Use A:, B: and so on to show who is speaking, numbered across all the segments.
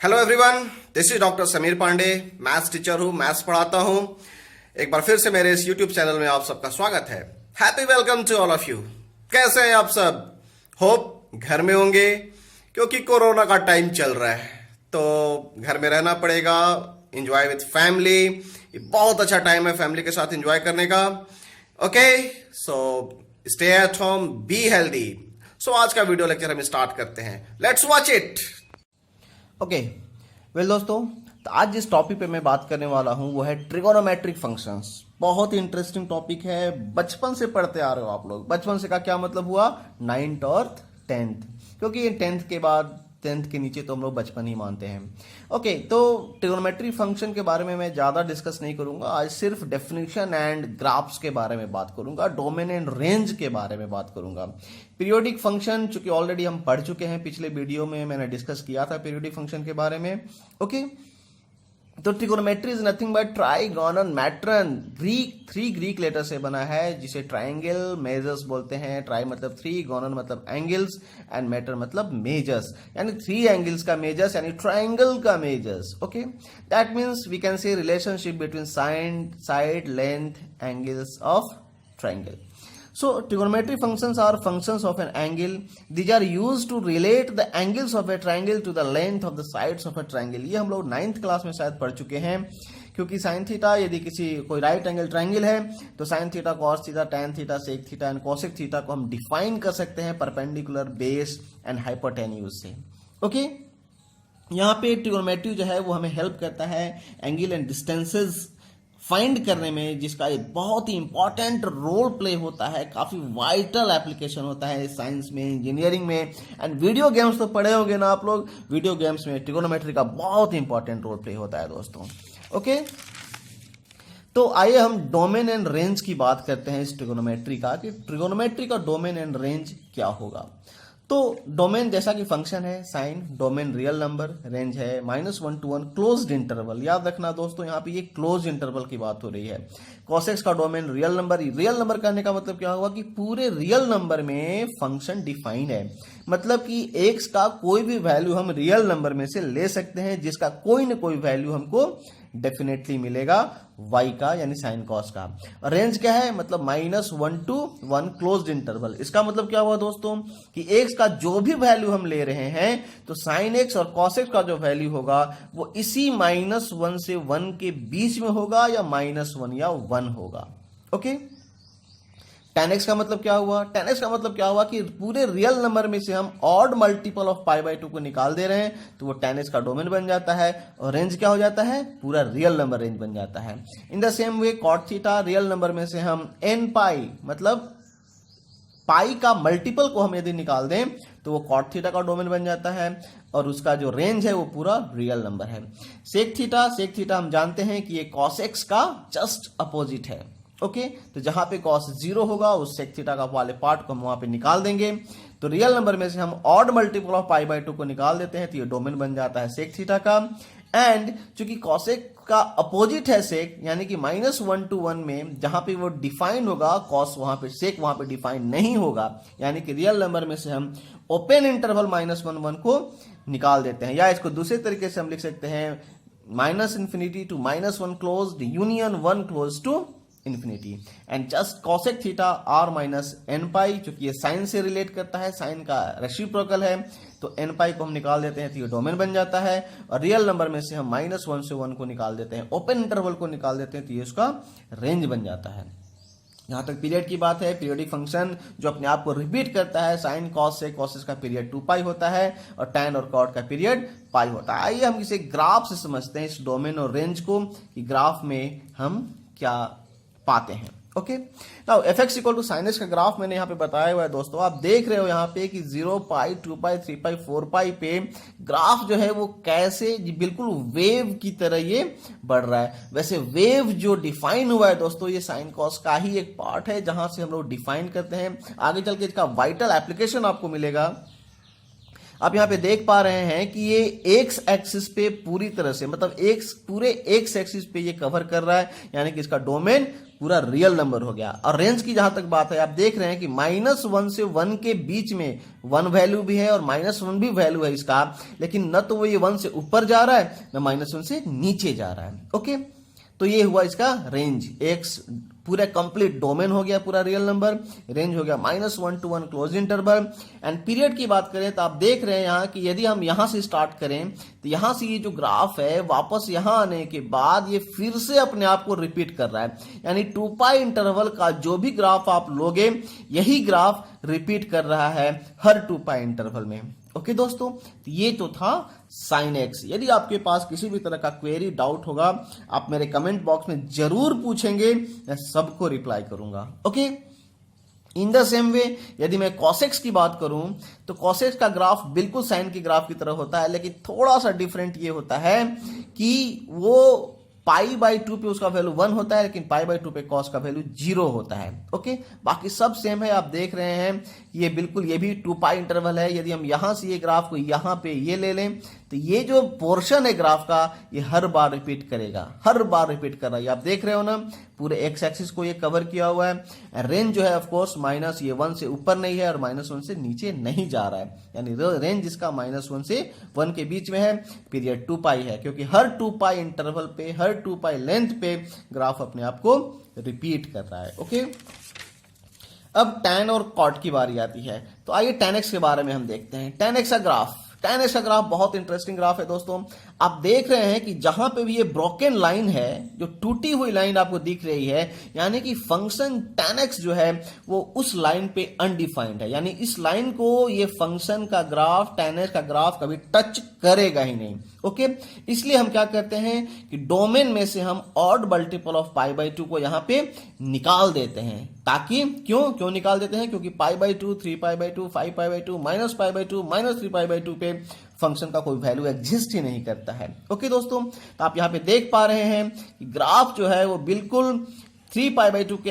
A: Hello everyone, this is doctor Sameer Pandey. Maths teacher हूँ, maths पढ़ाता हूँ। एक बार फिर से मेरे इस यूट्यूब चैनल में आप सबका स्वागत है। Happy welcome to all of you. कैसे हैं आप सब? होप घर में होंगे, क्योंकि कोरोना का टाइम चल रहा है तो घर में रहना पड़ेगा। एंजॉय विथ फैमिली, ये बहुत अच्छा टाइम है फैमिली के साथ एंजॉय करने का। Okay, so stay at home, be healthy. So आज का वीडियो लेक्चर हम स्टार्ट करते हैं। Let's watch it.
B: Okay well दोस्तों, तो आज जिस टॉपिक पे मैं बात करने वाला हूं वो है ट्रिगोनोमेट्रिक फंक्शंस। बहुत ही इंटरेस्टिंग टॉपिक है, बचपन से पढ़ते आ रहे हो आप लोग। बचपन से का क्या मतलब हुआ? 9th और 10th, क्योंकि ये 10th के बाद 10th के नीचे तो हम लोग बचपन ही मानते हैं। ओके, तो ट्रिगोनोमेट्रिक फंक्शन के बारे में मैं ज़्यादा डिस्कस नहीं करूंगा। आज सिर्फ डेफिनेशन एंड ग्राफ्स के बारे में बात करूंगा, डोमेन एंड रेंज के बारे में बात करूंगा। पीरियोडिक फंक्शन चूंकि ऑलरेडी हम पढ़ चुके हैं, पिछले वीडियो में मैंने डिस्कस किया था पीरियोडिक फंक्शन के बारे में। ओके, तो trigonometry is nothing but trigonal metron. Three Greek letter से बना है, जिसे ट्राइंगल मेजर्स बोलते हैं। ट्राई मतलब थ्री, गोनन मतलब एंगल्स, एंड मैटर मतलब मेजर्स, यानी थ्री एंगल्स का मेजर्स यानी ट्राइंगल का measures. Okay, that means we can say relationship between side length angles of triangle. So trigonometric functions are functions of an angle. These are used to relate the angles of a triangle to the length of the sides of a triangle. ये हम लोग 9th class में शायद पढ़ चुके हैं, क्योंकि sine theta यदि कोई राइट एंगल ट्राइंगल है तो sine theta, cos theta, tan theta, sec theta and cosec theta को हम डिफाइन कर सकते हैं परपेंडिकुलर, बेस एंड हाइपोटेन्यूज से। ओके, यहाँ पे ट्रिगोनोमेट्री जो है वो हमें हेल्प करता है एंगल एंड डिस्टेंसेस फाइंड करने में, जिसका एक बहुत ही इंपॉर्टेंट रोल प्ले होता है। काफी वाइटल एप्लीकेशन होता है साइंस में, इंजीनियरिंग में, एंड वीडियो गेम्स तो पढ़े होंगे ना आप लोग। वीडियो गेम्स में ट्रिगोनोमेट्री का बहुत ही इंपॉर्टेंट रोल प्ले होता है दोस्तों। ओके, तो आइए हम डोमेन एंड रेंज की बात करते हैं इस ट्रिगोनोमेट्री का, कि ट्रिगोनोमेट्री का डोमेन एंड रेंज क्या होगा। तो डोमेन जैसा कि फंक्शन है sine, domain real number, range है -1 to 1 क्लोज्ड इंटरवल। याद रखना दोस्तों, यहाँ पे ये क्लोज इंटरवल की बात हो रही है। कॉसेक्स का domain real number. Real number कहने का मतलब क्या हुआ कि पूरे रियल नंबर में फंक्शन डिफाइंड है, मतलब कि एक्स का कोई भी वैल्यू हम रियल नंबर में से ले सकते हैं, जिसका कोई ना कोई वैल्यू हमको डेफिनेटली मिलेगा y का, यानी साइन कॉस का। रेंज क्या है? मतलब -1 to 1 क्लोज्ड इंटरवल। इसका मतलब क्या हुआ दोस्तों कि x का जो भी वैल्यू हम ले रहे हैं तो साइन x और कॉस x का जो वैल्यू होगा वो इसी -1 से 1 के बीच में होगा, या -1 या 1 होगा। ओके, tan x का मतलब क्या हुआ? tan x का मतलब क्या हुआ कि पूरे रियल नंबर में से हम ऑड मल्टीपल ऑफ π/2 को निकाल दे रहे हैं, तो वो tan x का डोमेन बन जाता है, और रेंज क्या हो जाता है? पूरा रियल नंबर रेंज बन जाता है। इन the same way cot theta, real number में से हम nπ मतलब पाई का मल्टीपल को हम यदि निकाल दें तो वो cot थीटा का डोमेन बन जाता है, और उसका जो रेंज है वो पूरा रियल नंबर है। सेक थीटा हम जानते हैं कि ये cos x का जस्ट अपोजिट है। ओके, तो जहां पे cos 0 होगा उस सेक थीटा का वाले पार्ट को हम वहां पे निकाल देंगे, तो रियल नंबर में से हम ऑड मल्टीपल ऑफ π/2 को निकाल देते हैं, तो ये डोमेन बन जाता है सेक थीटा का। एंड चूंकि कॉसेक का अपोजिट है सेक, यानी कि -1 to 1 में जहां पे वो डिफाइन होगा कॉस, वहां पे सेक वहां पे डिफाइन नहीं होगा, यानी कि रियल नंबर में से हम ओपन इंटरवल -1 1 को निकाल देते हैं। या इसको दूसरे तरीके से हम लिख सकते हैं -∞ to -1 closed union 1 close to infinity, and just cosec theta r minus nπ, चूंकि ये साइन से रिलेट करता है, साइन का रेसिप्रोकल है, तो nπ को हम निकाल देते हैं तो ये डोमेन बन जाता है, और रियल नंबर में से हम -1 से 1 को निकाल देते हैं, ओपन इंटरवल को निकाल देते हैं, तो ये उसका रेंज बन जाता है। जहां तक पीरियड की बात है, पीरियडिक फंक्शन जो अपने आप को रिपीट करता है, साइन कॉस से कॉसेस का पीरियड 2π होता है, और tan और cot का पीरियड π होता है। आइए हम इसे ग्राफ से समझते हैं, इस डोमेन और रेंज को, कि ग्राफ में हम क्या पाते हैं। Okay, now fx equal to sin x का ग्राफ मैंने यहाँ पे बताया हुआ है दोस्तों। आप देख रहे हो यहाँ पे कि 0π 2π 3π 4π पे ग्राफ जो है वो कैसे बिल्कुल वेव की तरह ये बढ़ रहा है। वैसे वेव जो डिफाइन हुआ है दोस्तों, ये साइन कॉस का ही एक पार्ट है, जहां से हम लोग डिफाइन करते हैं। आगे चल के इसका वाइटल एप्लीकेशन आपको मिलेगा। आप यहाँ पे देख पा रहे हैं कि ये एक्स एक्सिस पे पूरी तरह से, मतलब पूरे एक्स एक्सिस पे ये कवर कर रहा है, यानी कि इसका डोमेन पूरा रियल नंबर हो गया। और रेंज की जहां तक बात है, आप देख रहे हैं कि -1 से 1 के बीच में 1 वैल्यू भी है और -1 भी वैल्यू है इसका, लेकिन न तो वो ये 1 से ऊपर जा रहा है न -1 से नीचे जा रहा है। ओके, तो ये हुआ इसका रेंज। एक्स पूरा कंप्लीट डोमेन हो गया, पूरा रियल नंबर। रेंज हो गया -1 to 1 close interval. And period की बात करें तो आप देख रहे हैं यहाँ कि यदि हम यहाँ से स्टार्ट करें तो यहाँ से ये जो ग्राफ है वापस यहाँ आने के बाद ये फिर से अपने आप को रिपीट कर रहा है, यानी 2π इंटरवल का जो भी ग्राफ आप लोगे यही ग्राफ रिपीट कर रहा है हर 2π इंटरवल में। ओके दोस्तों, तो ये तो था साइन एक्स। यदि आपके पास किसी भी तरह का क्वेरी डाउट होगा आप मेरे कमेंट बॉक्स में जरूर पूछेंगे, मैं सबको रिप्लाई करूंगा। ओके, इन द सेम वे यदि मैं कॉसेक्स की बात करूं तो कॉसेक्स का ग्राफ बिल्कुल साइन के ग्राफ की तरह होता है, लेकिन थोड़ा सा डिफरेंट ये होता है कि वो π/2 पे उसका वैल्यू 1 होता है, लेकिन π/2 पे कॉस का वैल्यू 0 होता है। ओके, बाकी सब सेम है। आप देख रहे हैं ये बिल्कुल ये भी 2π इंटरवल है। यदि हम यहां से ये ग्राफ को यहां पे ये ले लें तो ये जो पोर्शन है ग्राफ का ये हर बार रिपीट करेगा, हर बार रिपीट कर रहा है। आप देख रहे हो ना, पूरे एक्स एक्सिस को ये कवर किया हुआ है। रेंज जो है ऑफ कोर्स माइनस ये 1 से ऊपर नहीं है और -1 से नीचे नहीं जा रहा है, यानी रेंज इसका -1 से 1 के बीच में है। पीरियड 2π है क्योंकि हर 2π इंटरवल पे, हर 2π लेंथ पे ग्राफ अपने आप को रिपीट कर रहा है। ओके, अब tan और cot की बारी आती है, तो आइए tan x के बारे में हम देखते हैं। tan x का ग्राफ बहुत इंटरेस्टिंग ग्राफ है दोस्तों। आप देख रहे हैं कि जहां पे भी ये ब्रोकन लाइन है, जो टूटी हुई लाइन आपको दिख रही है, यानी कि फंक्शन tan x जो है वो उस लाइन पे अनडिफाइंड है, यानी इस लाइन को ये फंक्शन का ग्राफ, tan x का ग्राफ कभी टच करेगा ही नहीं। ओके, इसलिए हम क्या करते हैं कि डोमेन में से हम ऑड मल्टीपल ऑफ π/2 को यहां पे निकाल देते हैं, ताकि क्यों निकाल देते हैं, क्योंकि π/2, 3π/2, 5π/2, -π/2, -3π/2 पे फंक्शन का कोई वैल्यू एग्जिस्ट ही नहीं करता है। ओके दोस्तों, तो आप यहां पे देख पा रहे हैं कि ग्राफ जो है वो बिल्कुल 3π/2 के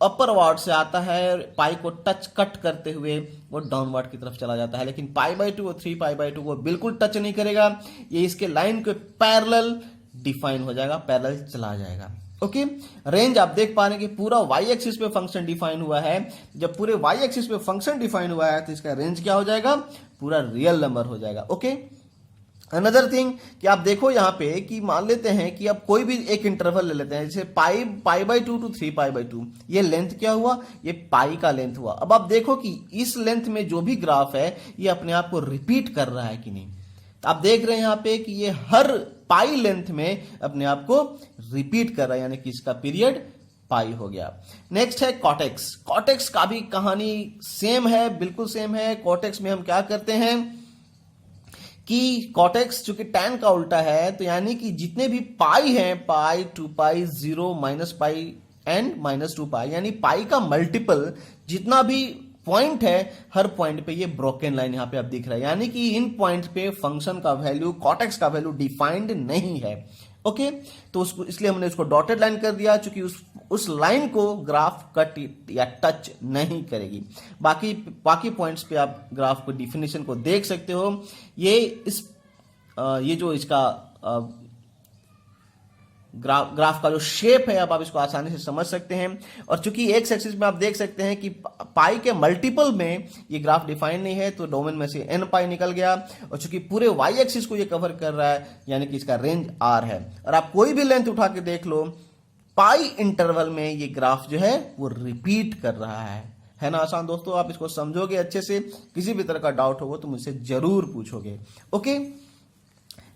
B: अपर वार्ड से आता है, पाई को कट करते हुए वो डाउनवर्ड की तरफ चला जाता है, लेकिन π/2 और 3π/2 को बिल्कुल टच नहीं करेगा। ये इसके लाइन के पैरेलल डिफाइन हो जाएगा, पैरेलल चला जाएगा। ओके, रेंज आप देख पा रहे हैं कि पूरा y एक्सिस पे फंक्शन डिफाइन हुआ है। जब पूरे y एक्सिस पे फंक्शन डिफाइन हुआ है तो इसका रेंज क्या हो जाएगा, पूरा रियल नंबर हो जाएगा। ओके, अनदर थिंग कि आप देखो यहाँ पे कि मान लेते हैं कि अब कोई भी एक इंटरवल ले लेते हैं, जैसे π/2 to 3π/2, ये लेंथ क्या हुआ, ये पाई का लेंथ हुआ। अब आप देखो कि इस लेंथ में जो भी ग्राफ है ये अपने आप को रिपीट कर रहा है कि नहीं। तो आप देख रहे हैं यहाँ पे कि ये हर पाई लेंथ में अपने आप को रिपीट कर रहा है, यानी कि इसका पीरियड पाई हो गया। नेक्स्ट है कॉटेक्स। कॉटेक्स का भी कहानी सेम है, बिल्कुल सेम है। कॉटेक्स में हम क्या करते हैं कि कॉटेक्स चूंकि tan का उल्टा है, तो यानी कि जितने भी पाई हैं, पाई, 2π, 0, -π एंड -2π, यानी पाई का मल्टीपल जितना भी पॉइंट है, हर पॉइंट पे ये ब्रोकन लाइन यहां पे आप दिख रहा है, यानी कि इन पॉइंट पे फंक्शन का वैल्यू, कॉटेक्स का वैल्यू डिफाइंड नहीं है। ओके, तो उसको इसलिए हमने उसको डॉटेड लाइन कर दिया, क्योंकि उस लाइन को ग्राफ कट या टच नहीं करेगी। बाकी पॉइंट्स पे आप ग्राफ को डिफिनेशन को देख सकते हो। ये जो इसका ग्राफ का जो शेप है, अब आप इसको आसानी से समझ सकते हैं। और चूंकि एक्स एक्सिस में आप देख सकते हैं कि पाई के मल्टीपल में ये ग्राफ डिफाइन नहीं है, तो डोमेन में से n π निकल गया। और चूंकि पूरे y एक्सिस को ये कवर कर रहा है, यानी कि इसका रेंज r है। और आप कोई भी लेंथ उठा के देख लो, पाई इंटरवल में ये ग्राफ जो है वो रिपीट कर रहा है ना आसान दोस्तों। आप इसको समझोगे अच्छे से, किसी भी तरह का डाउट होगा तो मुझसे जरूर पूछोगे। ओके,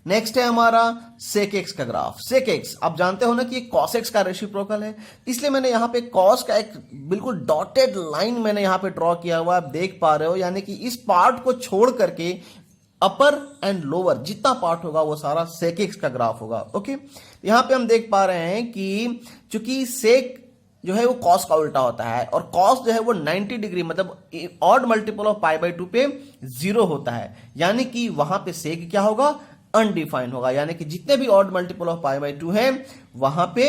B: नेक्स्ट है हमारा सेक एक्स का ग्राफ। सेक एक्स आप जानते हो ना कि कॉस एक्स का रेसिप्रोकल है, इसलिए मैंने यहां पे कॉस का एक बिल्कुल डॉटेड लाइन मैंने यहां पे ड्रॉ किया हुआ, आप देख पा रहे हो। यानी कि इस पार्ट को छोड़ करके अपर एंड लोअर जितना पार्ट होगा वो सारा सेक एक्स का ग्राफ होगा। ओके, यहां पे हम देख पा रहे हैं कि चूंकि सेक जो है वो कॉस का उल्टा होता है, और कॉस जो है वो 90 डिग्री मतलब ऑड मल्टीपल ऑफ π/2 पे 0 होता है, यानी कि वहां पे सेक क्या होगा, अनडिफाइंड होगा। यानी कि जितने भी ऑड मल्टीपल ऑफ π/2 हैं वहां पे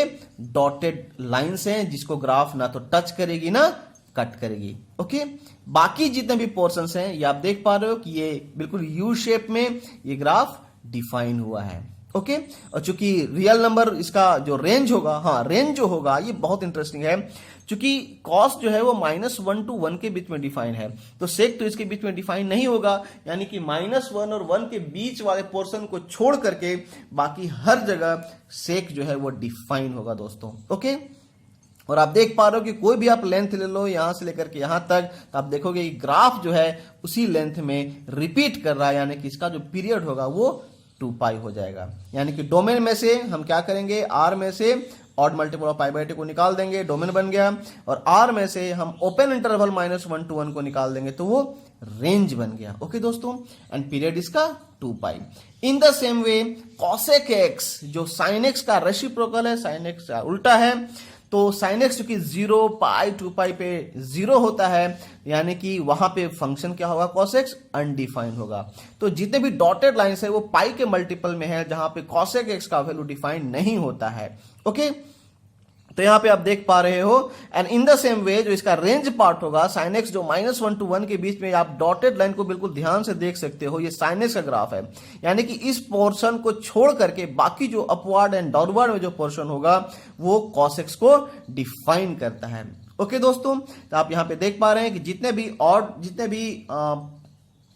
B: डॉटेड लाइंस हैं, जिसको ग्राफ ना तो टच करेगी ना कट करेगी। ओके, बाकी जितने भी पोर्शंस हैं ये आप देख पा रहे हो कि ये बिल्कुल यू शेप में ये ग्राफ डिफाइन हुआ है। ओके। और चूंकि रियल नंबर इसका जो रेंज होगा, हाँ रेंज जो होगा ये बहुत इंटरेस्टिंग है, चूंकि कॉस जो है वो -1 to 1 के बीच में डिफाइन है, तो सेक तो इसके बीच में डिफाइन नहीं होगा, यानी कि -1 और 1 के बीच वाले पोर्शन को छोड़ करके बाकी हर जगह सेक जो है वो डिफाइन होगा दोस्तों। ओके, और आप देख पा रहे हो कि कोई भी आप लेंथ ले लो यहां से लेकर के यहां तक, तो आप देखोगे कि ग्राफ जो है उसी लेंथ में रिपीट कर रहा है, यानी कि इसका जो पीरियड होगा वो 2 हो जाएगा। यानी कि डोमेन में से हम क्या करेंगे, आर में से ऑड मल्टीपल ऑफ π/2 को निकाल देंगे, डोमेन बन गया, और आर में से हम ओपन इंटरवल -1 to 1 को निकाल देंगे तो वो रेंज बन गया। ओके दोस्तों, एंड पीरियड इसका 2π। In the same way cosec X जो साइन एक्स का रेसिप्रोकल है, साइन एक्स का उल्टा है, तो साइन एक्स चूंकि 0 π 2π पे 0 होता है, यानी कि वहां पे फंक्शन क्या होगा, कॉस एक्स अनडिफाइंड होगा। तो जितने भी डॉटेड लाइंस है वो पाई के मल्टीपल में है, जहां पे कॉसेक एक्स का वैल्यू डिफाइन नहीं होता है। ओके, तो यहां पे आप देख पा रहे हो, एंड इन द सेम वे जो इसका रेंज पार्ट होगा साइन एक्स जो -1 to 1 के बीच में, आप डॉटेड लाइन को बिल्कुल ध्यान से देख सकते हो, ये साइन एक्स का ग्राफ है, यानी कि इस पोर्शन को छोड़ करके बाकी जो अपवर्ड एंड डाउनवर्ड में जो पोर्शन होगा वो कॉस एक्स को डिफाइन करता है। ओके दोस्तों, तो आप यहां पे देख पा रहे हैं कि जितने भी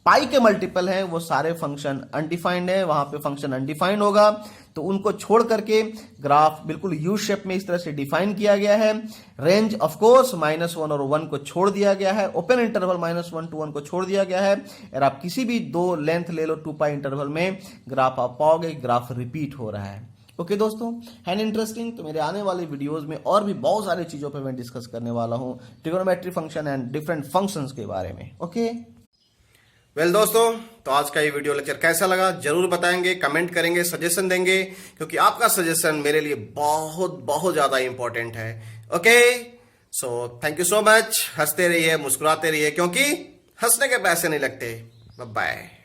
B: पाई के मल्टीपल हैं वो सारे फंक्शन अनडिफाइंड है, वहां पे फंक्शन अनडिफाइंड होगा, तो उनको छोड़ करके ग्राफ बिल्कुल यू शेप में इस तरह से डिफाइन किया गया है। रेंज ऑफ कोर्स -1 और 1 को छोड़ दिया गया है, ओपन इंटरवल -1 to 1 को छोड़ दिया गया है, और आप किसी भी दो लेंथ ले लो 2π इंटरवल में, ग्राफ आप पाओगे ग्राफ रिपीट हो रहा है। ओके दोस्तों, है इंटरेस्टिंग? तो मेरे आने वाले वीडियोस में और भी बहुत सारी चीजों पे मैं डिस्कस करने वाला हूं, trigonometry function and different functions के बारे में। ओके
A: वेल दोस्तों, तो आज का ये वीडियो लेक्चर कैसा लगा जरूर बताएंगे, कमेंट करेंगे, सजेशन देंगे, क्योंकि आपका सजेशन मेरे लिए बहुत बहुत ज्यादा इंपॉर्टेंट है। Okay, so thank you so much. हंसते रहिए, मुस्कुराते रहिए, क्योंकि हंसने के पैसे नहीं लगते। Bye bye.